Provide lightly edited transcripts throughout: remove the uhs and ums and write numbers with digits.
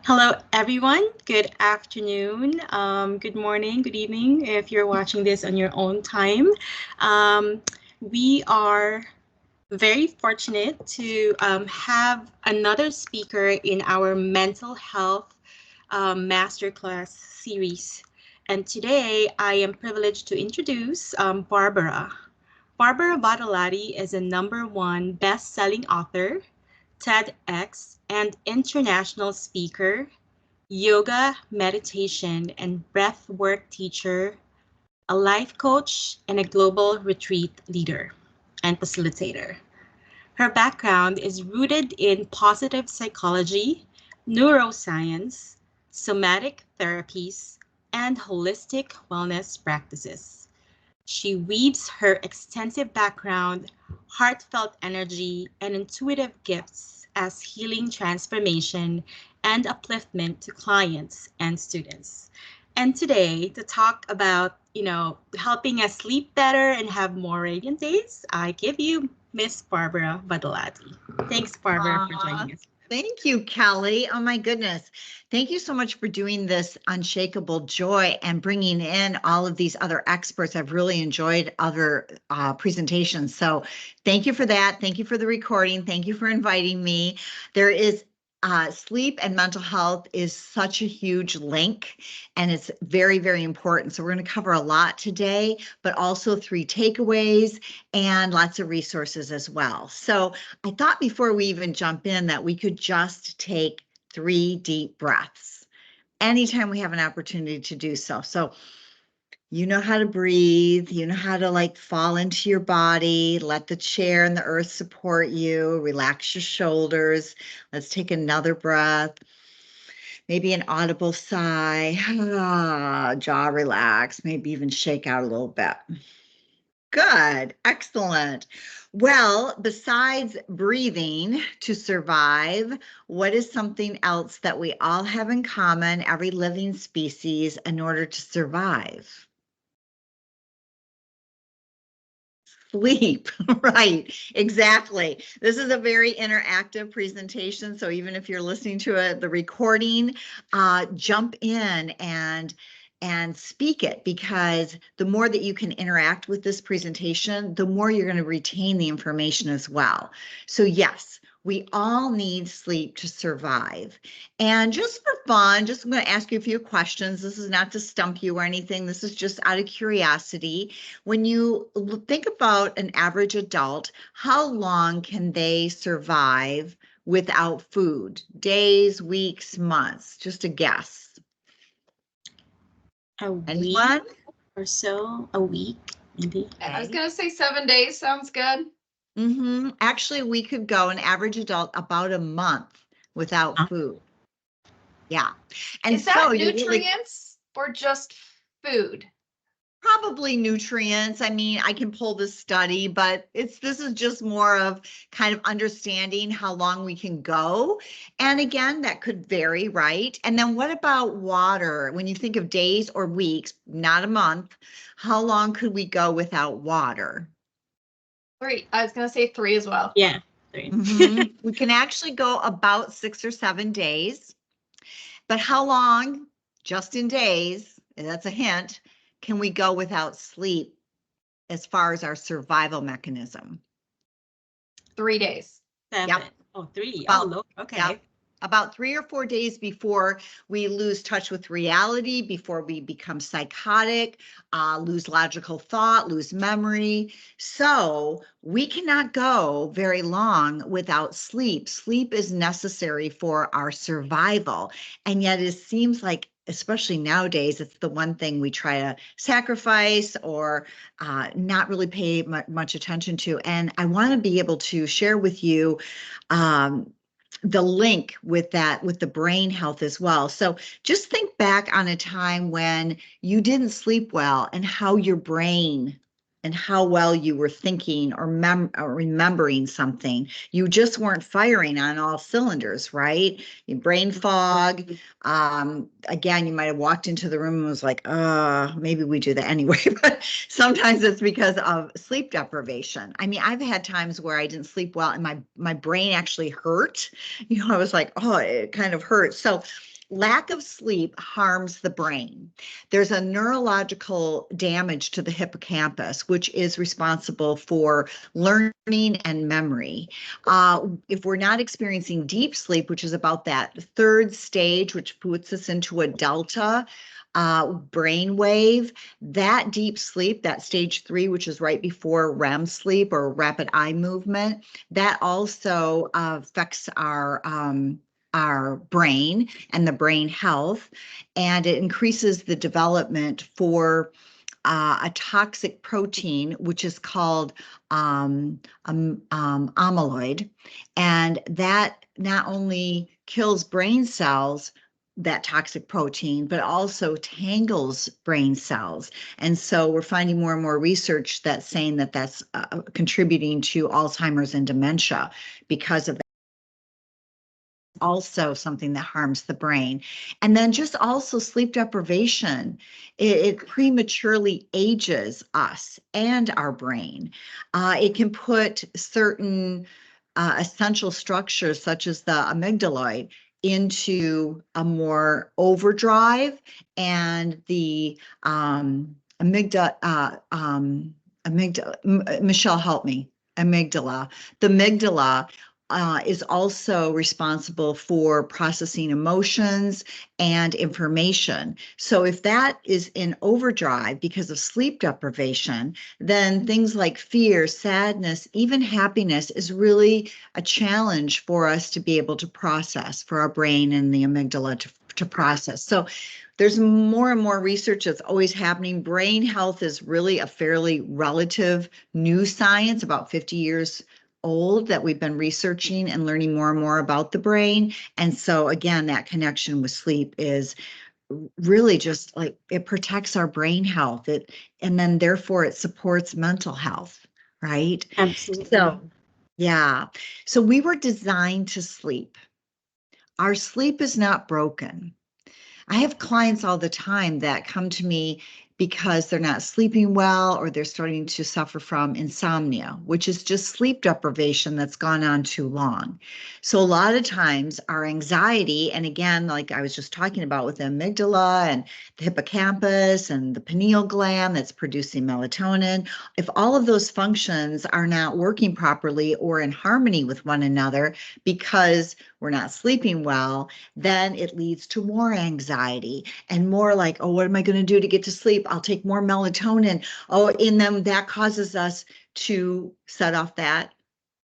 Hello, everyone. Good afternoon, good morning, good evening if you're watching this on your own time. We are very fortunate to have another speaker in our mental health masterclass series. And today I am privileged to introduce Barbara. Barbara Badolati is a #1 best-selling author, TEDx, and international speaker, yoga, meditation, and breathwork teacher, a life coach, and a global retreat leader and facilitator. Her background is rooted in positive psychology, neuroscience, somatic therapies, and holistic wellness practices. She weaves her extensive background, heartfelt energy, and intuitive gifts as healing transformation and upliftment to clients and students. And today, to talk about, helping us sleep better and have more radiant days, I give you Miss Barbara Badolati. Thanks, Barbara, for joining us. Thank you, Kelly. Oh my goodness. Thank you so much for doing this Unshakable Joy and bringing in all of these other experts. I've really enjoyed other presentations. So thank you for that. Thank you for the recording. Thank you for inviting me. There is sleep and mental health is such a huge link, and it's very, very important. So we're going to cover a lot today, but also 3 takeaways and lots of resources as well. So I thought before we even jump in that we could just take 3 deep breaths anytime we have an opportunity to do so. So you know how to breathe, you know how to fall into your body, let the chair and the earth support you, relax your shoulders. Let's take another breath. Maybe an audible sigh, jaw relax, maybe even shake out a little bit. Good, excellent. Well, besides breathing to survive, what is something else that we all have in common, every living species, in order to survive? Sleep, right, exactly. This is a very interactive presentation, so even if you're listening to the recording, jump in and speak it, because the more that you can interact with this presentation, the more you're going to retain the information as well. So yes, we all need sleep to survive. And just for fun, I'm going to ask you a few questions. This is not to stump you or anything. This is just out of curiosity. When you think about an average adult, how long can they survive without food? Days, weeks, months? Just a guess. A week or so, a week, maybe. I was going to say 7 days sounds good. Actually, we could go an average adult about a month without food. Yeah. And is that nutrients or just food? Probably nutrients. I mean, I can pull this study, but this is just more of kind of understanding how long we can go. And again, that could vary, right? And then what about water? When you think of days or weeks, not a month, how long could we go without water? 3. I was going to say 3 as well. Yeah, 3. We can actually go about 6 or 7 days. But how long, just in days, and that's a hint, can we go without sleep as far as our survival mechanism? 3 days. 7. Yep. Oh, 3. Okay. Yep. About 3 or 4 days before we lose touch with reality, before we become psychotic, lose logical thought, lose memory. So we cannot go very long without sleep. Sleep is necessary for our survival. And yet it seems like, especially nowadays, it's the one thing we try to sacrifice or not really pay much attention to. And I want to be able to share with you the link with the brain health as well. So just think back on a time when you didn't sleep well and how your brain and how well you were thinking or remembering something. You just weren't firing on all cylinders, right? Your brain fog. Again, you might have walked into the room and was like, maybe we do that anyway. But sometimes it's because of sleep deprivation. I mean, I've had times where I didn't sleep well and my brain actually hurt. I was like, oh, it kind of hurts. So lack of sleep harms the brain. There's a neurological damage to the hippocampus, which is responsible for learning and memory. If we're not experiencing deep sleep, which is about that third stage, which puts us into a delta brain wave, that deep sleep, that stage 3, which is right before REM sleep or rapid eye movement, that also affects our brain and the brain health, and it increases the development for a toxic protein, which is called amyloid, and that not only kills brain cells, that toxic protein, but also tangles brain cells. And so we're finding more and more research that's saying that that's contributing to Alzheimer's and dementia because of also something that harms the brain. And then just also sleep deprivation, it prematurely ages us and our brain. It can put certain essential structures such as the amygdaloid into a more overdrive, and the Michelle, help me, amygdala. The amygdala is also responsible for processing emotions and information. So if that is in overdrive because of sleep deprivation, then things like fear, sadness, even happiness is really a challenge for us to be able to process, for our brain and the amygdala to process. So there's more and more research that's always happening. Brain health is really a fairly relative new science, about 50 years old, that we've been researching and learning more and more about the brain. And so again, that connection with sleep is really just like it protects our brain health, and then therefore it supports mental health, right? Absolutely. So yeah, so we were designed to sleep. Our sleep is not broken. I have clients all the time that come to me because they're not sleeping well, or they're starting to suffer from insomnia, which is just sleep deprivation that's gone on too long. So a lot of times our anxiety, and again, like I was just talking about with the amygdala and the hippocampus and the pineal gland that's producing melatonin, if all of those functions are not working properly or in harmony with one another because we're not sleeping well, then it leads to more anxiety and more like, oh, what am I going to do to get to sleep? I'll take more melatonin. Oh, and then that causes us to set off that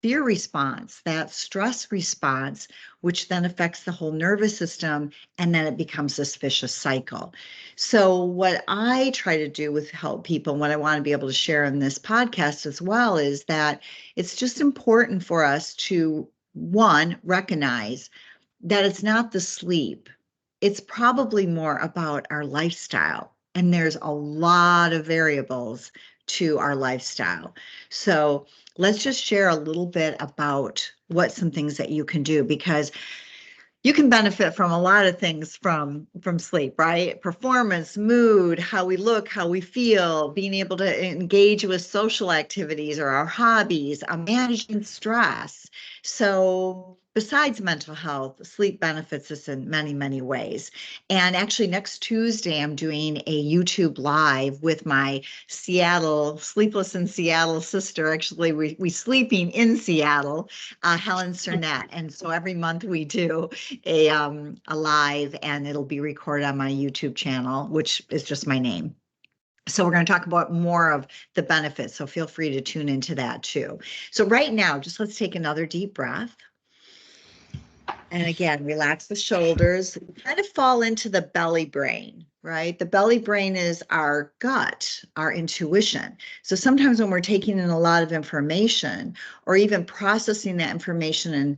fear response, that stress response, which then affects the whole nervous system, and then it becomes this vicious cycle. So what I try to do with help people, and what I want to be able to share in this podcast as well, is that it's just important for us to, one, recognize that it's not the sleep. It's probably more about our lifestyle. And there's a lot of variables to our lifestyle. So let's just share a little bit about what some things that you can do, because you can benefit from a lot of things from sleep, right? Performance, mood, how we look, how we feel, being able to engage with social activities or our hobbies, managing stress. So besides mental health, sleep benefits us in many, many ways. And actually next Tuesday, I'm doing a YouTube live with my Sleepless in Seattle sister. Actually, we sleeping in Seattle, Helen Cernette. And so every month we do a live, and it'll be recorded on my YouTube channel, which is just my name. So we're going to talk about more of the benefits. So feel free to tune into that too. So right now, just let's take another deep breath. And again, relax the shoulders, kind of fall into the belly brain, right? The belly brain is our gut, our intuition. So sometimes when we're taking in a lot of information, or even processing that information and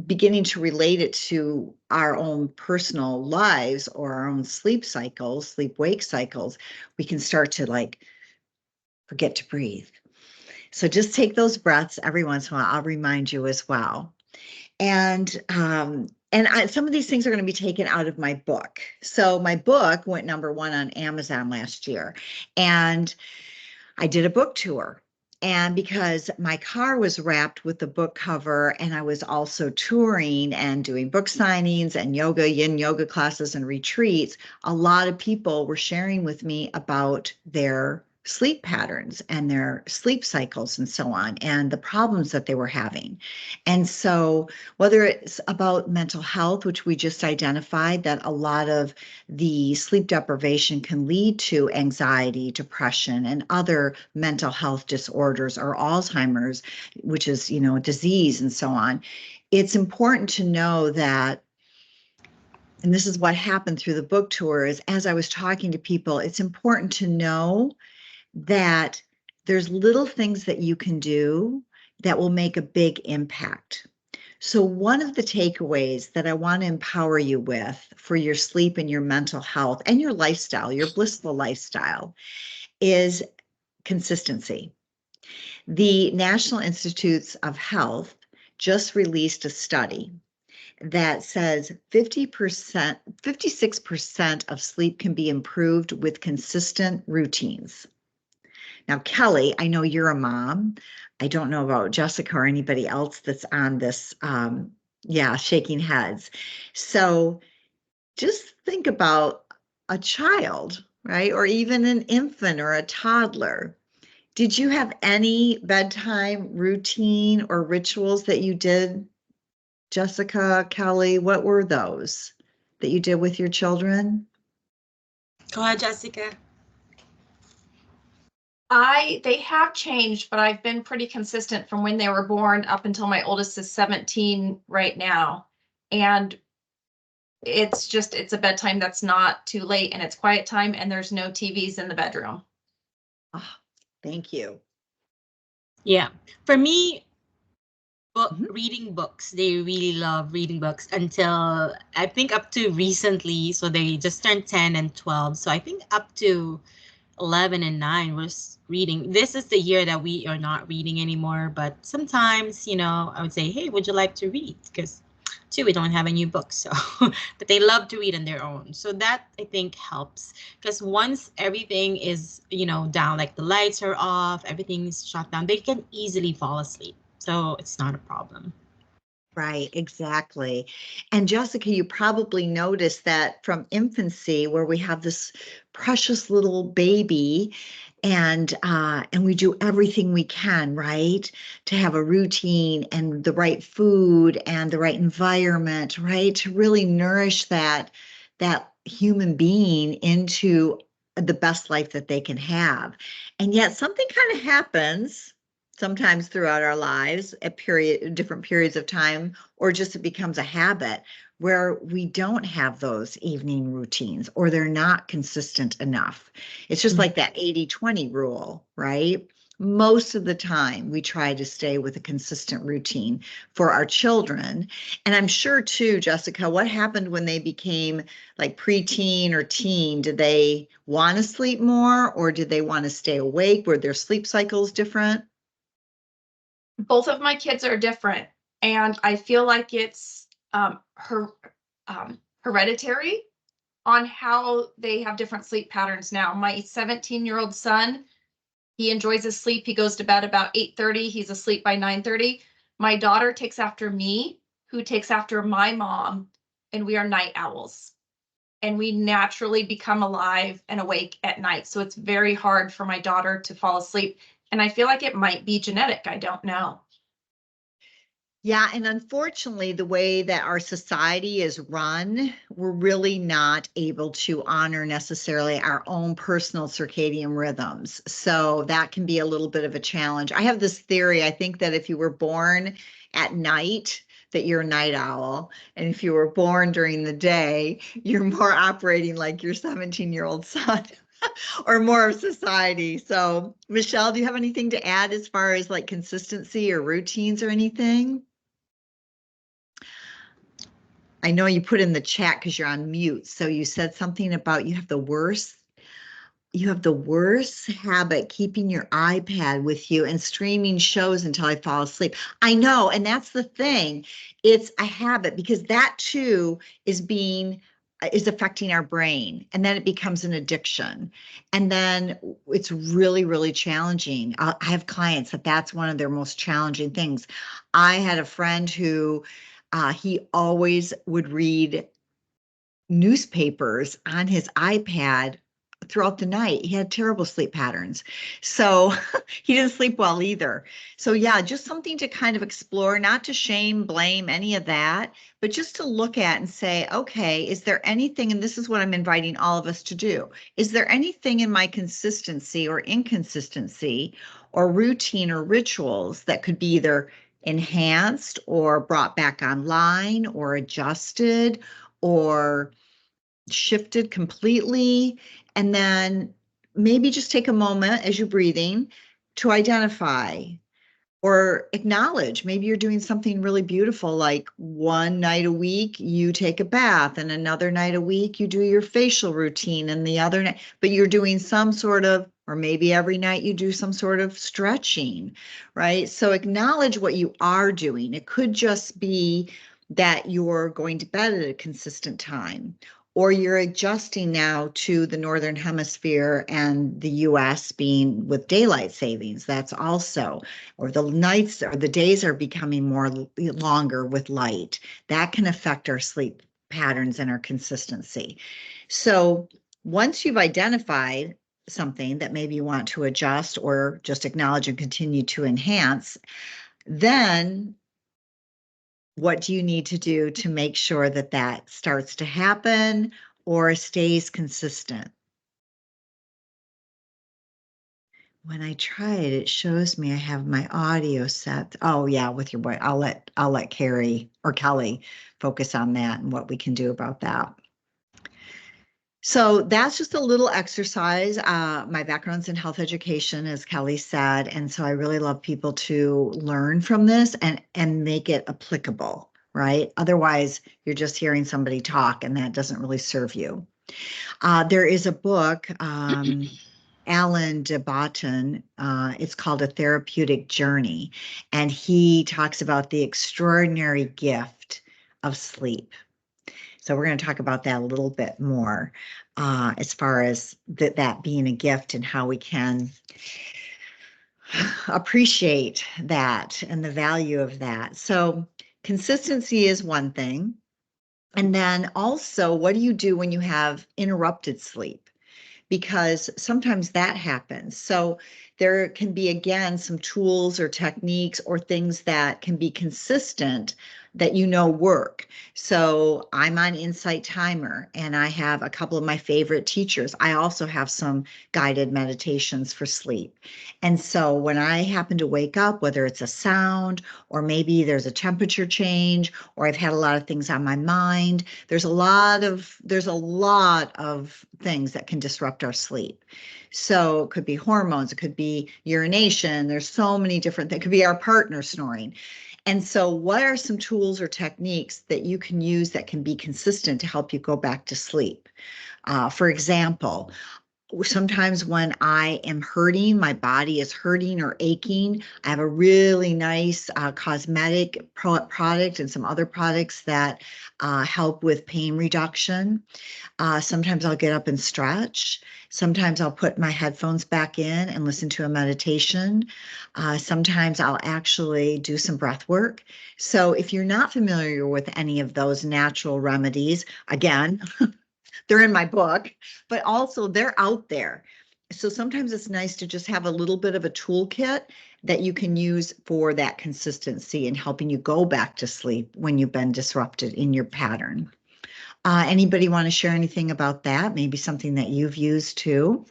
beginning to relate it to our own personal lives or our own sleep cycles, sleep-wake cycles, we can start to like forget to breathe. So just take those breaths every once in a while. I'll remind you as well. And some of these things are going to be taken out of my book. So my book went #1 on Amazon last year, and I did a book tour. And because my car was wrapped with the book cover, and I was also touring and doing book signings and yin yoga classes and retreats, a lot of people were sharing with me about their sleep patterns and their sleep cycles and so on, and the problems that they were having. And so whether it's about mental health, which we just identified that a lot of the sleep deprivation can lead to anxiety, depression, and other mental health disorders, or Alzheimer's, which is, a disease and so on. It's important to know that, and this is what happened through the book tour, is as I was talking to people, it's important to know that there's little things that you can do that will make a big impact. So one of the takeaways that I want to empower you with for your sleep and your mental health and your lifestyle, your blissful lifestyle, is consistency. The National Institutes of Health just released a study that says 50%, 56% of sleep can be improved with consistent routines. Now, Kelly, I know you're a mom. I don't know about Jessica or anybody else that's on this, shaking heads. So just think about a child, right? Or even an infant or a toddler. Did you have any bedtime routine or rituals that you did, Jessica, Kelly? What were those that you did with your children? Go ahead, Jessica. They have changed, but I've been pretty consistent from when they were born up until my oldest is 17 right now. And it's a bedtime that's not too late, and it's quiet time, and there's no TVs in the bedroom. Oh, thank you. Yeah, for me, reading books. They really love reading books until I think up to recently. So they just turned 10 and 12. So I think up to 11 and 9 was reading. This is the year that we are not reading anymore. But sometimes, I would say, hey, would you like to read? Because we don't have any books. So, but they love to read on their own. So that I think helps, because once everything is, down, like the lights are off, everything's shut down, they can easily fall asleep. So it's not a problem. Right, exactly. And Jessica, you probably noticed that from infancy, where we have this precious little baby, and we do everything we can, right, to have a routine and the right food and the right environment, right, to really nourish that human being into the best life that they can have. And yet something kind of happens sometimes throughout our lives at different periods of time, or just it becomes a habit where we don't have those evening routines, or they're not consistent enough. It's just like that 80-20 rule, right? Most of the time we try to stay with a consistent routine for our children. And I'm sure too, Jessica, what happened when they became like preteen or teen? Did they want to sleep more, or did they want to stay awake? Were their sleep cycles different? Both of my kids are different, and I feel like it's hereditary on how they have different sleep patterns now. My 17-year-old son, he enjoys his sleep. He goes to bed about 8:30. He's asleep by 9:30. My daughter takes after me, who takes after my mom, and we are night owls. And we naturally become alive and awake at night. So it's very hard for my daughter to fall asleep. And I feel like it might be genetic. I don't know. Yeah, and unfortunately, the way that our society is run, we're really not able to honor necessarily our own personal circadian rhythms. So that can be a little bit of a challenge. I have this theory. I think that if you were born at night, that you're a night owl. And if you were born during the day, you're more operating like your 17-year-old son. Or more of society. So, Michelle, do you have anything to add as far as like consistency or routines or anything? I know you put in the chat because you're on mute. So you said something about you have the worst habit keeping your iPad with you and streaming shows until I fall asleep. I know, and that's the thing. It's a habit, because that too is being is affecting our brain, and then it becomes an addiction, and then it's really, really challenging. I have clients that's one of their most challenging things. I had a friend who he always would read newspapers on his iPad throughout the night. He had terrible sleep patterns. So he didn't sleep well either. So yeah, just something to kind of explore, not to shame, blame, any of that, but just to look at and say, okay, is there anything, and this is what I'm inviting all of us to do, is there anything in my consistency or inconsistency or routine or rituals that could be either enhanced or brought back online or adjusted or shifted completely? And then maybe just take a moment as you're breathing to identify or acknowledge. Maybe you're doing something really beautiful, like one night a week you take a bath, and another night a week you do your facial routine, and the other night, but you're doing some sort of, or maybe every night you do some sort of stretching, right? So acknowledge what you are doing. It could just be that you're going to bed at a consistent time, or you're adjusting now to the Northern Hemisphere and the US being with daylight savings. That's also, or the nights or the days are becoming more longer with light. That can affect our sleep patterns and our consistency. So once you've identified something that maybe you want to adjust or just acknowledge and continue to enhance, then what do you need to do to make sure that that starts to happen or stays consistent? When I try it, it shows me I have my audio set. Oh yeah, with your boy. I'll let Carrie or Kelly focus on that and what we can do about that. So that's just a little exercise. My background's in health education, as Kelly said, and so I really love people to learn from this and make it applicable, right? Otherwise, you're just hearing somebody talk, and that doesn't really serve you. There is a book, Alan de Botton, it's called A Therapeutic Journey, and he talks about the extraordinary gift of sleep. So we're going to talk about that a little bit more as far as that being a gift and how we can appreciate that and the value of that. So consistency is one thing. And then also, what do you do when you have interrupted sleep? Because sometimes that happens. So there can be, again, some tools or techniques or things that can be consistent that work. So I'm on Insight Timer, and I have a couple of my favorite teachers. I also have some guided meditations for sleep. And so when I happen to wake up, whether it's a sound or maybe there's a temperature change or I've had a lot of things on my mind, there's a lot of things that can disrupt our sleep. So it could be hormones, it could be urination. There's so many different things. It could be our partner snoring. And so what are some tools or techniques that you can use that can be consistent to help you go back to sleep? For example, sometimes when I am hurting, my body is hurting or aching, I have a really nice cosmetic product and some other products that help with pain reduction. Sometimes I'll get up and stretch. Sometimes I'll put my headphones back in and listen to a meditation. Sometimes I'll actually do some breath work. So if you're not familiar with any of those natural remedies, again, they're in my book, but also they're out there. So sometimes it's nice to just have a little bit of a toolkit that you can use for that consistency and helping you go back to sleep when you've been disrupted in your pattern. Anybody want to share anything about that? Maybe something that you've used too?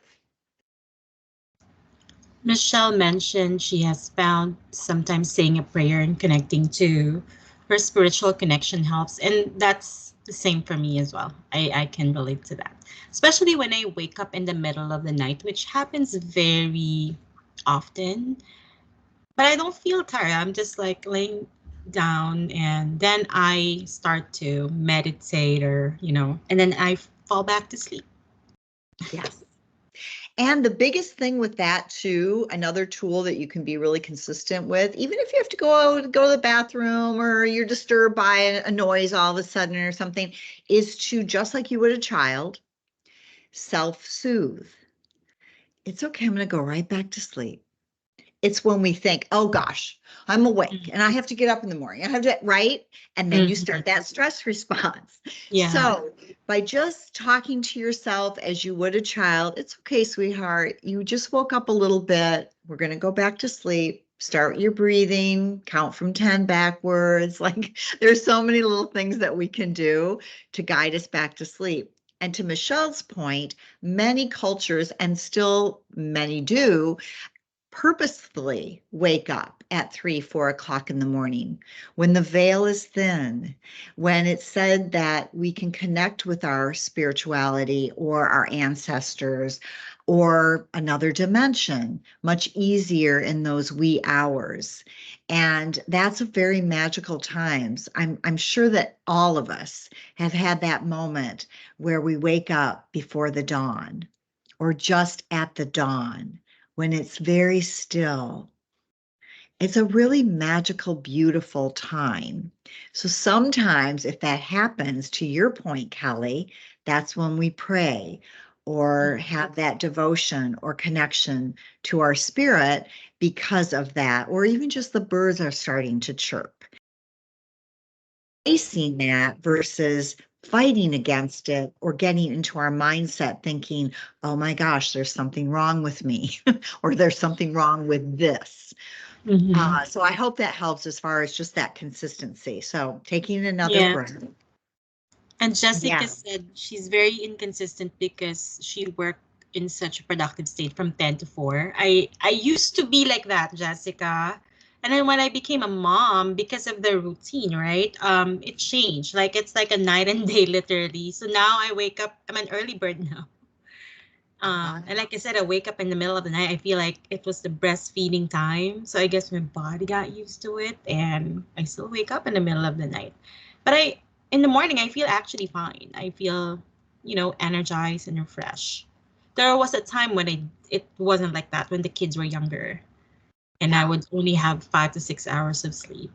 Michelle mentioned she has found sometimes saying a prayer and connecting to her spiritual connection helps. And that's the same for me as well. I can relate to that, especially when I wake up in the middle of the night, which happens very often. But I don't feel tired. I'm just like laying down and then I start to meditate or, and then I fall back to sleep. Yes. And the biggest thing with that too, another tool that you can be really consistent with, even if you have to go to the bathroom or you're disturbed by a noise all of a sudden or something, is to, just like you would a child, self-soothe. It's okay, I'm going to go right back to sleep. It's when we think, oh gosh, I'm awake and I have to get up in the morning. I have to, right? And then you start that stress response. Yeah. So by just talking to yourself as you would a child, it's okay, sweetheart. You just woke up a little bit. We're going to go back to sleep. Start your breathing, count from 10 backwards. Like there's so many little things that we can do to guide us back to sleep. And to Michelle's point, many cultures, and still many do, purposefully wake up at 3, 4 o'clock in the morning when the veil is thin, when it's said that we can connect with our spirituality or our ancestors or another dimension much easier in those wee hours. And that's a very magical times. I'm sure that all of us have had that moment where we wake up before the dawn or just at the dawn, when it's very still. It's a really magical, beautiful time. So sometimes if that happens, to your point, Kelly, that's when we pray or have that devotion or connection to our spirit because of that, or even just the birds are starting to chirp. Facing that versus fighting against it or getting into our mindset thinking, oh my gosh, there's something wrong with me or there's something wrong with this. So I hope that helps as far as just that consistency. So taking another breath. And Jessica said she's very inconsistent because she worked in such a productive state from 10 to 4. I used to be like that, Jessica. And then when I became a mom, because of the routine, right? It changed. Like it's like a night and day, literally. So now I wake up. I'm an early bird now. And like I said, I wake up in the middle of the night. I feel like it was the breastfeeding time. So I guess my body got used to it, and I still wake up in the middle of the night. But in the morning, I feel actually fine. I feel, energized and refreshed. There was a time when it wasn't like that when the kids were younger, and I would only have 5 to 6 hours of sleep.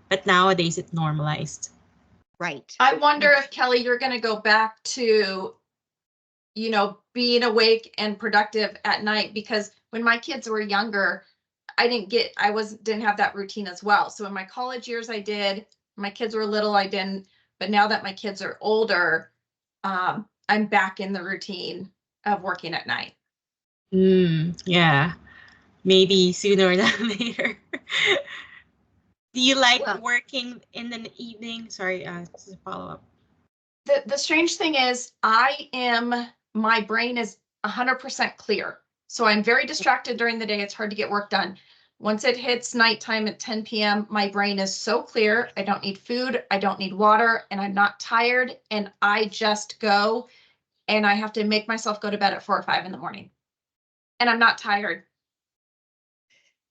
But nowadays, it's normalized. Right. I wonder if, Kelly, you're going to go back to, being awake and productive at night, because when my kids were younger, didn't have that routine as well. So in my college years, I did. My kids were little, I didn't. But now that my kids are older, I'm back in the routine of working at night. Yeah, maybe sooner than later. Do you like working in the evening? Sorry, this is a follow-up. The strange thing is my brain is 100% clear. So I'm very distracted during the day. It's hard to get work done. Once it hits nighttime at 10 p.m., my brain is so clear. I don't need food. I don't need water, and I'm not tired. And I just go, and I have to make myself go to bed at 4 or 5 in the morning. And I'm not tired.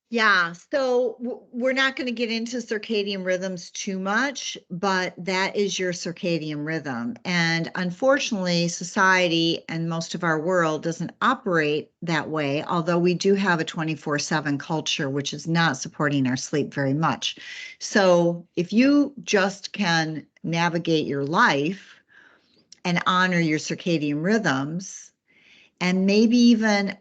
Yeah, so we're not going to get into circadian rhythms too much, but that is your circadian rhythm. And unfortunately, society and most of our world doesn't operate that way, although we do have a 24/7 culture, which is not supporting our sleep very much. So if you just can navigate your life and honor your circadian rhythms, and maybe even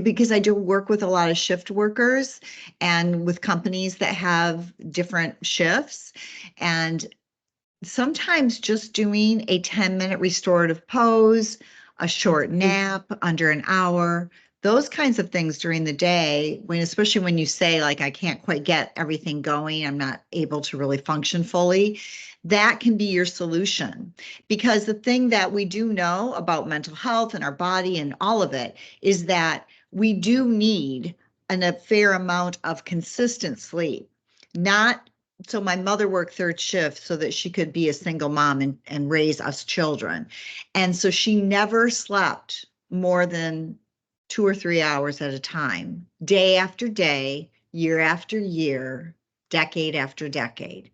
because I do work with a lot of shift workers and with companies that have different shifts, and sometimes just doing a 10-minute restorative pose, a short nap under an hour, those kinds of things during the day, especially when you say, like, I can't quite get everything going, I'm not able to really function fully, that can be your solution. Because the thing that we do know about mental health and our body and all of it is that we do need a fair amount of consistent sleep. So my mother worked third shift so that she could be a single mom and raise us children. And so she never slept more than 2 or 3 hours at a time, day after day, year after year, decade after decade.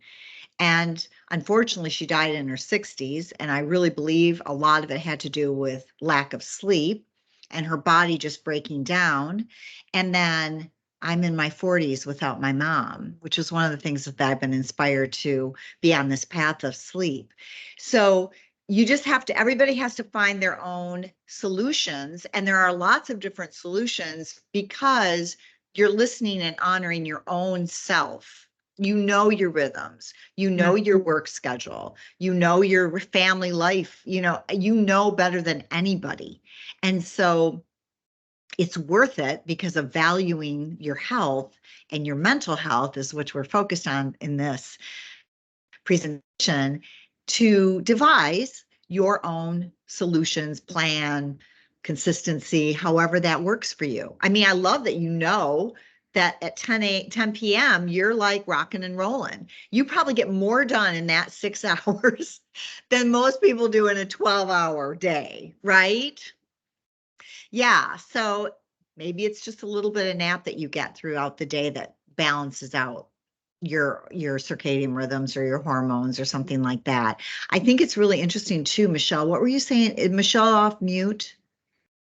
And unfortunately, she died in her 60s. And I really believe a lot of it had to do with lack of sleep and her body just breaking down. And then I'm in my 40s without my mom, which is one of the things that I've been inspired to be on this path of sleep. So you just have to, everybody has to find their own solutions. And there are lots of different solutions because you're listening and honoring your own self. You know your rhythms, you know your work schedule, you know your family life, you know better than anybody. And so it's worth it because of valuing your health and your mental health, is which we're focused on in this presentation, to devise your own solutions, plan, consistency, however that works for you. I mean, I love that you know that at 10 p.m., you're like rocking and rolling. You probably get more done in that 6 hours than most people do in a 12-hour day, right? Yeah, so maybe it's just a little bit of nap that you get throughout the day that balances out your circadian rhythms or your hormones or something like that. I think it's really interesting too, Michelle. What were you saying? Is Michelle off mute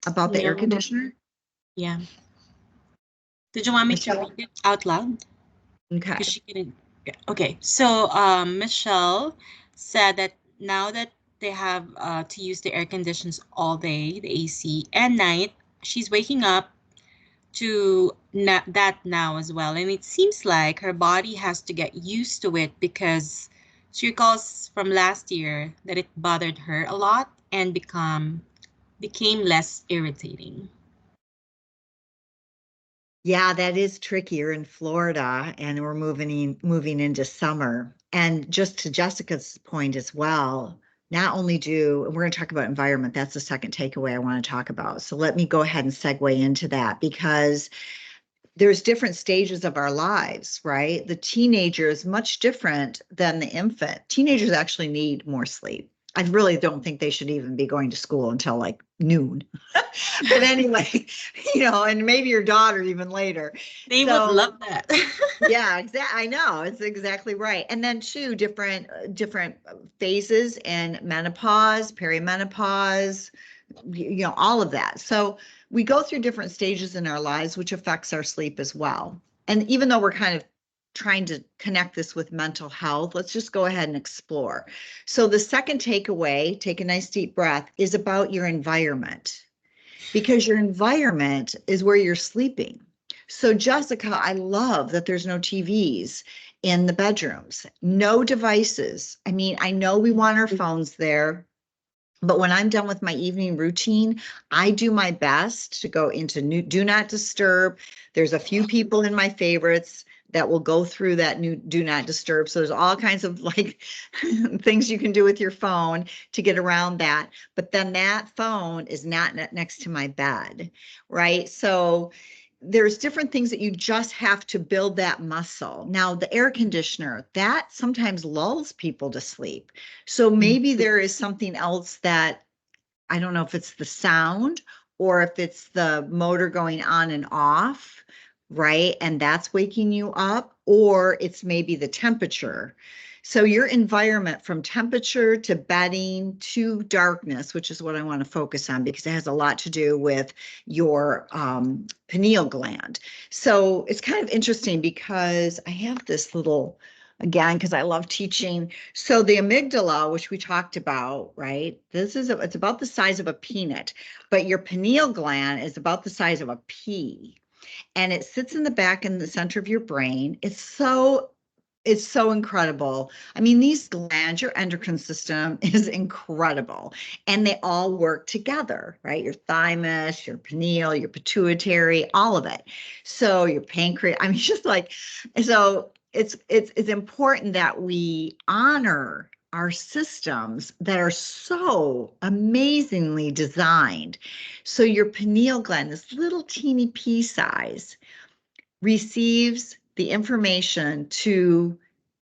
about the air No. conditioner? Yeah. Did you want me to Michelle? read it out loud? Okay. Because she couldn't. Yeah. Okay. So Michelle said that now that they have to use the air conditions all day, the AC, and night, she's waking up to that now as well. And it seems like her body has to get used to it because she recalls from last year that it bothered her a lot and became less irritating. Yeah, that is trickier in Florida, and we're moving into summer. And just to Jessica's point as well, not only we're going to talk about environment, that's the second takeaway I want to talk about. So let me go ahead and segue into that, because there's different stages of our lives, right? The teenager is much different than the infant. Teenagers actually need more sleep. I really don't think they should even be going to school until like noon. But anyway, and maybe your daughter even later. They would love that. Yeah, exactly. I know, it's exactly right. And then two different phases in menopause, perimenopause, all of that. So we go through different stages in our lives, which affects our sleep as well. And even though we're kind of trying to connect this with mental health, let's just go ahead and explore. So the second takeaway, take a nice deep breath, is about your environment, because your environment is where you're sleeping. So Jessica, I love that there's no TVs in the bedrooms, no devices. I mean, I know we want our phones there, but when I'm done with my evening routine, I do my best to go into do not disturb. There's a few people in my favorites that will go through that new do not disturb. So there's all kinds of like things you can do with your phone to get around that. But then that phone is not next to my bed, right? So there's different things that you just have to build that muscle. Now, the air conditioner, that sometimes lulls people to sleep. So maybe there is something else that, I don't know if it's the sound or if it's the motor going on and off, right? And that's waking you up, or it's maybe the temperature. So your environment, from temperature to bedding to darkness, which is what I want to focus on because it has a lot to do with your pineal gland. So it's kind of interesting because I have this little, again, because I love teaching. So the amygdala, which we talked about, right? It's about the size of a peanut, but your pineal gland is about the size of a pea. And it sits in the back in the center of your brain. It's so incredible. I mean, these glands, your endocrine system is incredible, and they all work together, right? Your thymus, your pineal, your pituitary, all of it. So your pancreas, I mean, just like, so it's important that we honor our systems that are so amazingly designed. So your pineal gland, this little teeny pea size, receives the information to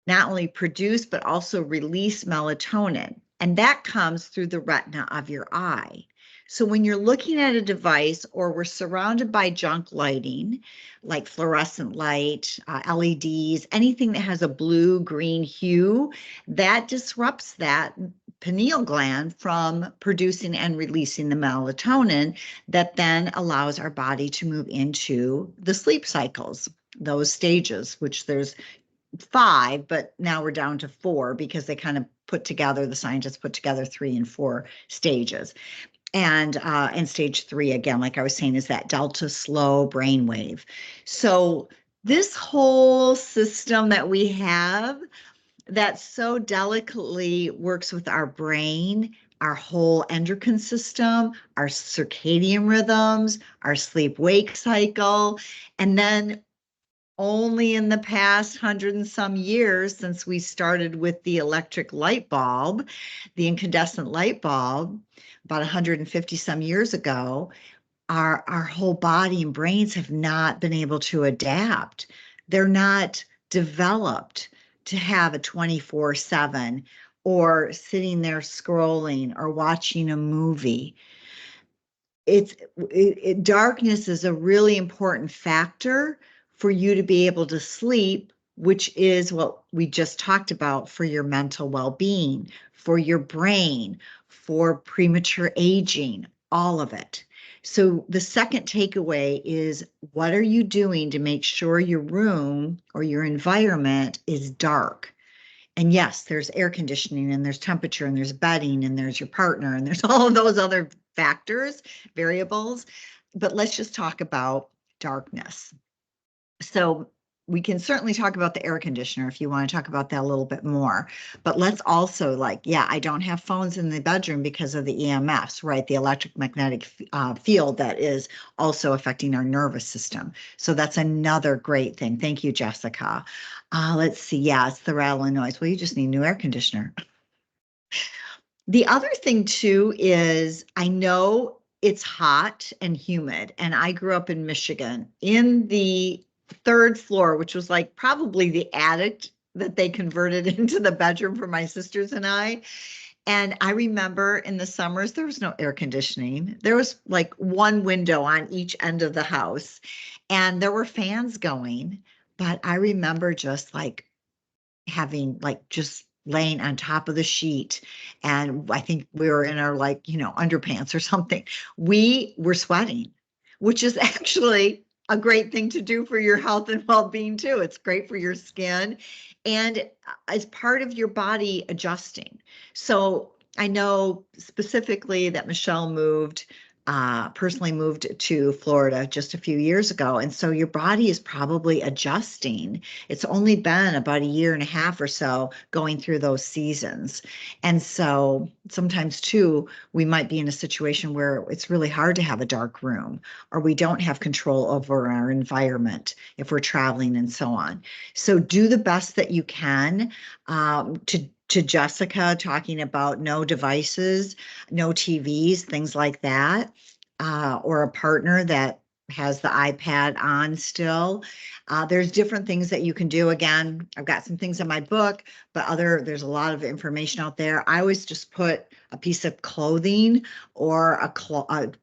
not only produce, but also release melatonin. And that comes through the retina of your eye. So when you're looking at a device or we're surrounded by junk lighting, like fluorescent light, LEDs, anything that has a blue, green hue, that disrupts that pineal gland from producing and releasing the melatonin that then allows our body to move into the sleep cycles, those stages, which there's 5, but now we're down to 4 because they kind of the scientists put together 3 and 4 stages. And stage 3, again, like I was saying, is that delta slow brainwave. So this whole system that we have that so delicately works with our brain, our whole endocrine system, our circadian rhythms, our sleep-wake cycle, and then only in the past 100 and some years since we started with the electric light bulb, the incandescent light bulb, about 150 some years ago, our whole body and brains have not been able to adapt. They're not developed to have a 24/7 or sitting there scrolling or watching a movie. Darkness is a really important factor for you to be able to sleep, which is what we just talked about for your mental well-being, for your brain, for premature aging, all of it. So the second takeaway is, what are you doing to make sure your room or your environment is dark? And yes, there's air conditioning and there's temperature and there's bedding and there's your partner and there's all of those other factors, variables. But let's just talk about darkness. So we can certainly talk about the air conditioner if you want to talk about that a little bit more. But let's also, I don't have phones in the bedroom because of the EMFs, right? The electromagnetic field that is also affecting our nervous system. So that's another great thing. Thank you, Jessica. Let's see. Yeah, it's the rattle and noise. Well, you just need a new air conditioner. The other thing too is, I know it's hot and humid, and I grew up in Michigan in the 3rd floor, which was like probably the attic that they converted into the bedroom for my sisters and I. And I remember in the summers, there was no air conditioning. There was like one window on each end of the house, and there were fans going. But I remember just like having just laying on top of the sheet, and I think we were in our underpants or something. We were sweating, which is actually a great thing to do for your health and well-being too. It's great for your skin and as part of your body adjusting. So I know specifically that Michelle personally moved to Florida just a few years ago. And so your body is probably adjusting. It's only been about a year and a half or so going through those seasons. And so sometimes too, we might be in a situation where it's really hard to have a dark room, or we don't have control over our environment if we're traveling and so on. So do the best that you can to Jessica talking about no devices, no TVs, things like that, or a partner that has the iPad on still. There's different things that you can do. Again, I've got some things in my book, but there's a lot of information out there. I always just put a piece of clothing or a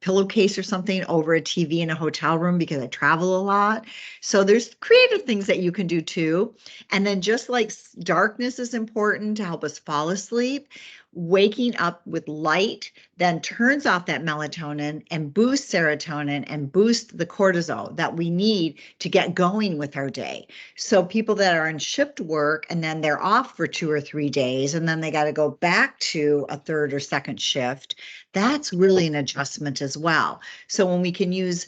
pillowcase or something over a TV in a hotel room because I travel a lot. So there's creative things that you can do too. And then just like darkness is important to help us fall asleep, waking up with light then turns off that melatonin and boosts serotonin and boosts the cortisol that we need to get going with our day. So people that are in shift work and then they're off for 2 or 3 days and then they got to go back to a 3rd or 2nd shift, that's really an adjustment as well. So when we can use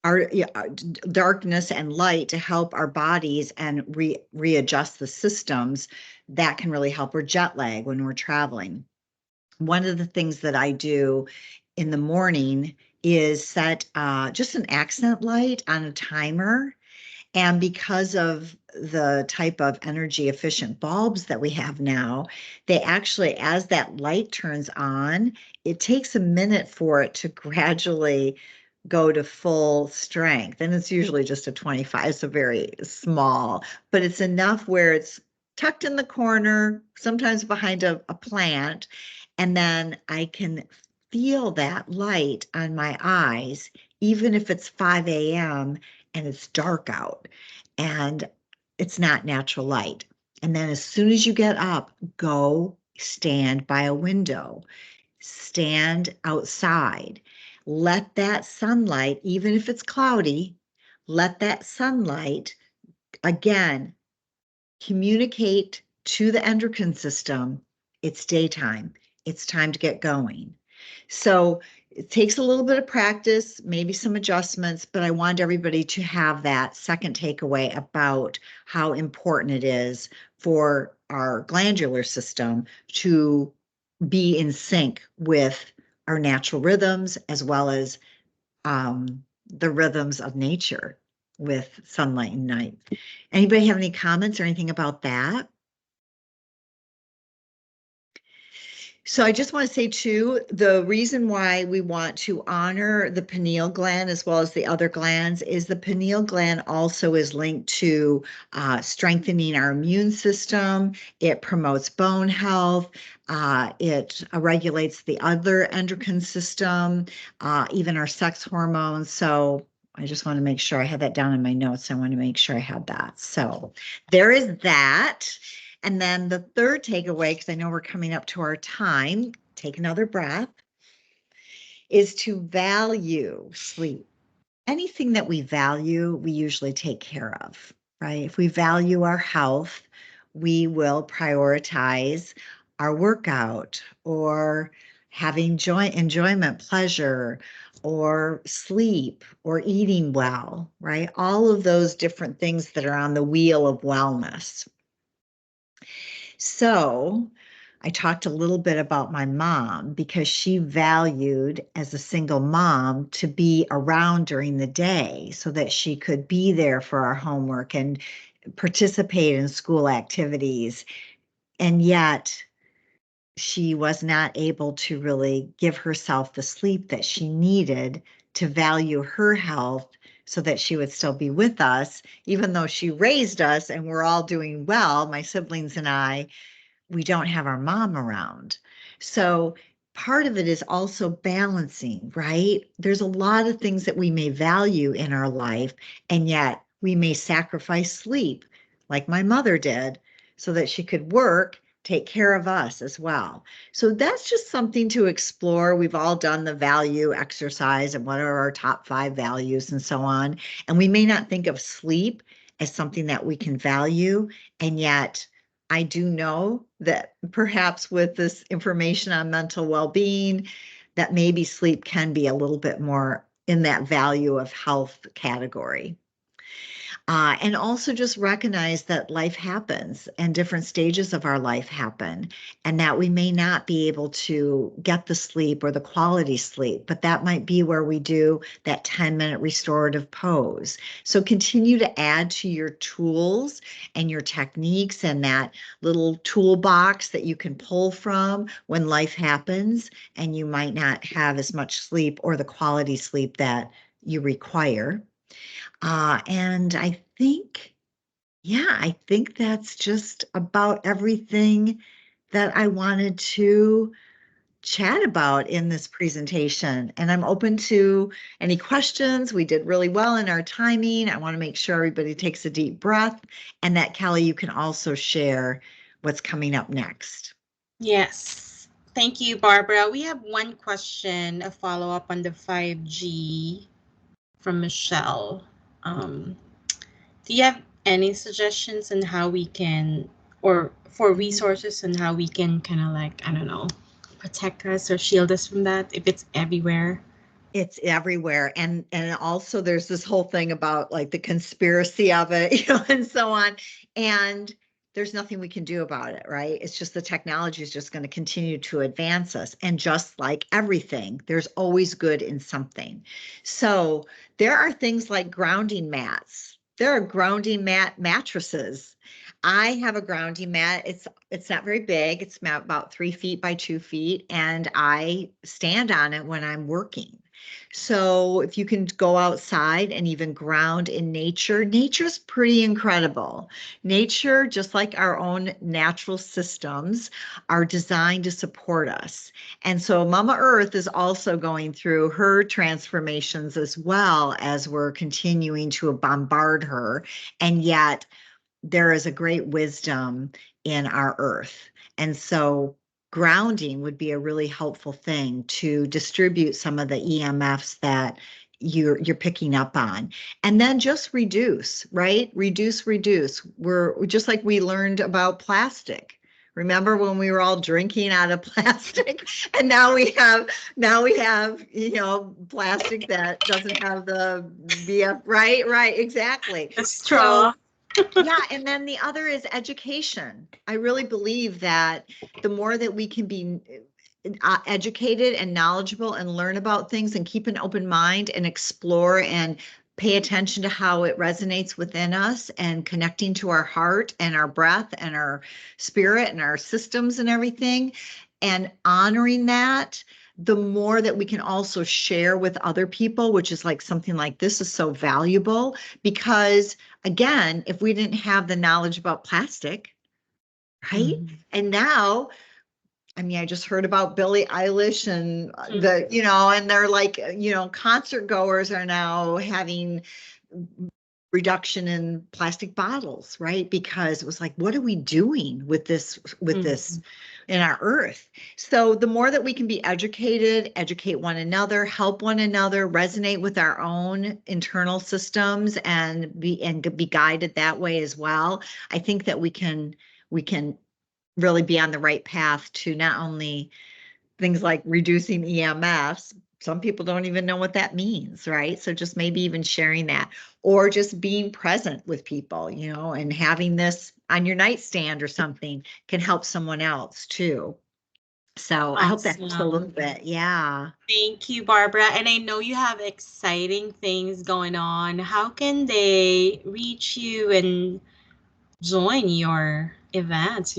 our darkness and light to help our bodies and readjust the systems, that can really help. Or jet lag when we're traveling. One of the things that I do in the morning is set just an accent light on a timer. And because of the type of energy efficient bulbs that we have now, they actually, as that light turns on, it takes a minute for it to gradually go to full strength. And it's usually just a 25, so very small, but it's enough where it's tucked in the corner, sometimes behind a plant. And then I can feel that light on my eyes, even if it's 5 a.m. and it's dark out and it's not natural light. And then as soon as you get up, go stand by a window, stand outside. Let that sunlight, even if it's cloudy, let that sunlight, again, communicate to the endocrine system, it's daytime, it's time to get going. So it takes a little bit of practice, maybe some adjustments, but I want everybody to have that second takeaway about how important it is for our glandular system to be in sync with our natural rhythms as well as the rhythms of nature with sunlight and night. Anybody have any comments or anything about that? So I just want to say too, the reason why we want to honor the pineal gland as well as the other glands is the pineal gland also is linked to strengthening our immune system. It promotes bone health. It regulates the other endocrine system, even our sex hormones. So I just want to make sure I had that down in my notes. I want to make sure I had that. So there is that. And then the third takeaway, because I know we're coming up to our time, take another breath, is to value sleep. Anything that we value, we usually take care of, right? If we value our health, we will prioritize our workout or having enjoyment, pleasure, or sleep, or eating well, right? All of those different things that are on the wheel of wellness. So I talked a little bit about my mom because she valued as a single mom to be around during the day so that she could be there for our homework and participate in school activities. And yet she was not able to really give herself the sleep that she needed to value her health so that she would still be with us, even though she raised us and we're all doing well, my siblings and I. We don't have our mom around. So part of it is also balancing, right? There's a lot of things that we may value in our life, and yet we may sacrifice sleep, like my mother did, so that she could work, take care of us as well. So that's just something to explore. We've all done the value exercise and what are our top 5 values and so on. And we may not think of sleep as something that we can value, and yet I do know that perhaps with this information on mental well-being, that maybe sleep can be a little bit more in that value of health category. And also just recognize that life happens and different stages of our life happen, and that we may not be able to get the sleep or the quality sleep, but that might be where we do that 10-minute restorative pose. So continue to add to your tools and your techniques and that little toolbox that you can pull from when life happens and you might not have as much sleep or the quality sleep that you require. And I think that's just about everything that I wanted to chat about in this presentation. And I'm open to any questions. We did really well in our timing. I want to make sure everybody takes a deep breath, and that Kelly, you can also share what's coming up next. Yes. Thank you, Barbara. We have one question, a follow-up on the 5G from Michelle. Do you have any suggestions on how we can, or for resources on how we can kind of like, I don't know, protect us or shield us from that if it's everywhere? It's everywhere. And also there's this whole thing about like the conspiracy of it, and so on. And there's nothing we can do about it, right? It's just the technology is just going to continue to advance us. And just like everything, there's always good in something. So there are things like grounding mats. There are grounding mattresses. I have a grounding mat. It's not very big. It's about 3 feet by 2 feet, and I stand on it when I'm working. So if you can go outside and even ground in nature, nature's pretty incredible. Nature, just like our own natural systems, are designed to support us. And so Mama Earth is also going through her transformations as well as we're continuing to bombard her. And yet there is a great wisdom in our earth. And so grounding would be a really helpful thing to distribute some of the EMFs that you're picking up on. And then just reduce, right? Reduce. We're just like we learned about plastic. Remember when we were all drinking out of plastic, and now we have plastic that doesn't have the BF, right, exactly. A straw. Yeah, and then the other is education. I really believe that the more that we can be educated and knowledgeable and learn about things and keep an open mind and explore and pay attention to how it resonates within us and connecting to our heart and our breath and our spirit and our systems and everything, and honoring that, the more that we can also share with other people, which is like something like this is so valuable. Because again, if we didn't have the knowledge about plastic, right? And now, I mean, I just heard about Billie Eilish and and they're like, concert goers are now having reduction in plastic bottles, right? Because it was like, what are we doing with this in our earth? So the more that we can be educated, educate one another, help one another, resonate with our own internal systems and be guided that way as well, I think that we can really be on the right path to not only things like reducing EMFs. Some people don't even know what that means, right? So just maybe even sharing that, or just being present with people, and having this on your nightstand or something can help someone else too. So I hope that helps a little bit. Yeah. Thank you, Barbara. And I know you have exciting things going on. How can they reach you and join your events?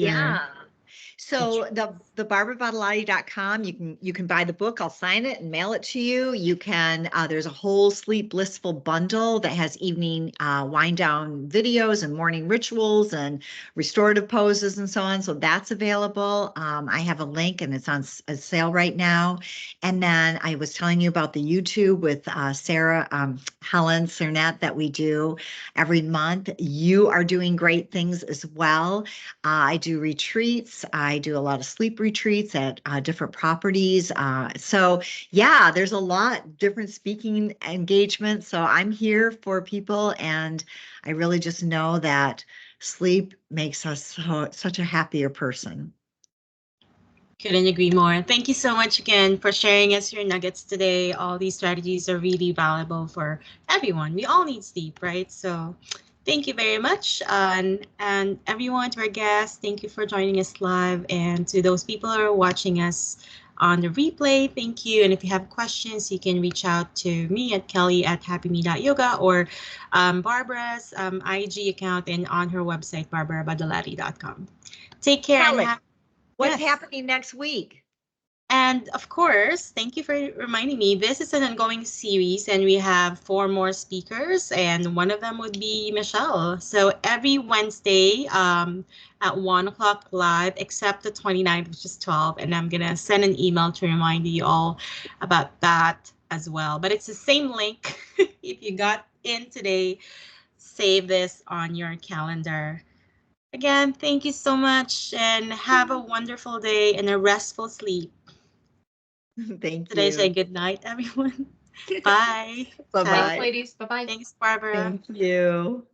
So the BarbaraBadolati.com, you can buy the book. I'll sign it and mail it to you. You can, there's a whole Sleep Blissful bundle that has evening wind down videos and morning rituals and restorative poses and so on. So that's available. I have a link and it's on a sale right now. And then I was telling you about the YouTube with Sarah, Helen Cernette that we do every month. You are doing great things as well. I do retreats. I do a lot of sleep retreats at different properties. So yeah, there's a lot different speaking engagements. So I'm here for people, and I really just know that sleep makes us such a happier person. Couldn't agree more. Thank you so much again for sharing us your nuggets today. All these strategies are really valuable for everyone. We all need sleep, right? So thank you very much. And everyone, to our guests, thank you for joining us live. And to those people who are watching us on the replay, thank you. And if you have questions, you can reach out to me at kelly@happyme.yoga or Barbara's IG account and on her website, barbarabadolati.com. Take care. Kelly, and what's happening next week? And of course, thank you for reminding me, this is an ongoing series and we have 4 more speakers and one of them would be Michelle. So every Wednesday at 1 o'clock live, except the 29th, which is 12. And I'm going to send an email to remind you all about that as well. But it's the same link. If you got in today, save this on your calendar. Again, thank you so much and have a wonderful day and a restful sleep. Thank Did I say you. good night, everyone? Bye. Bye-bye. Thanks, ladies. Bye-bye. Thanks, Barbara. Thank you.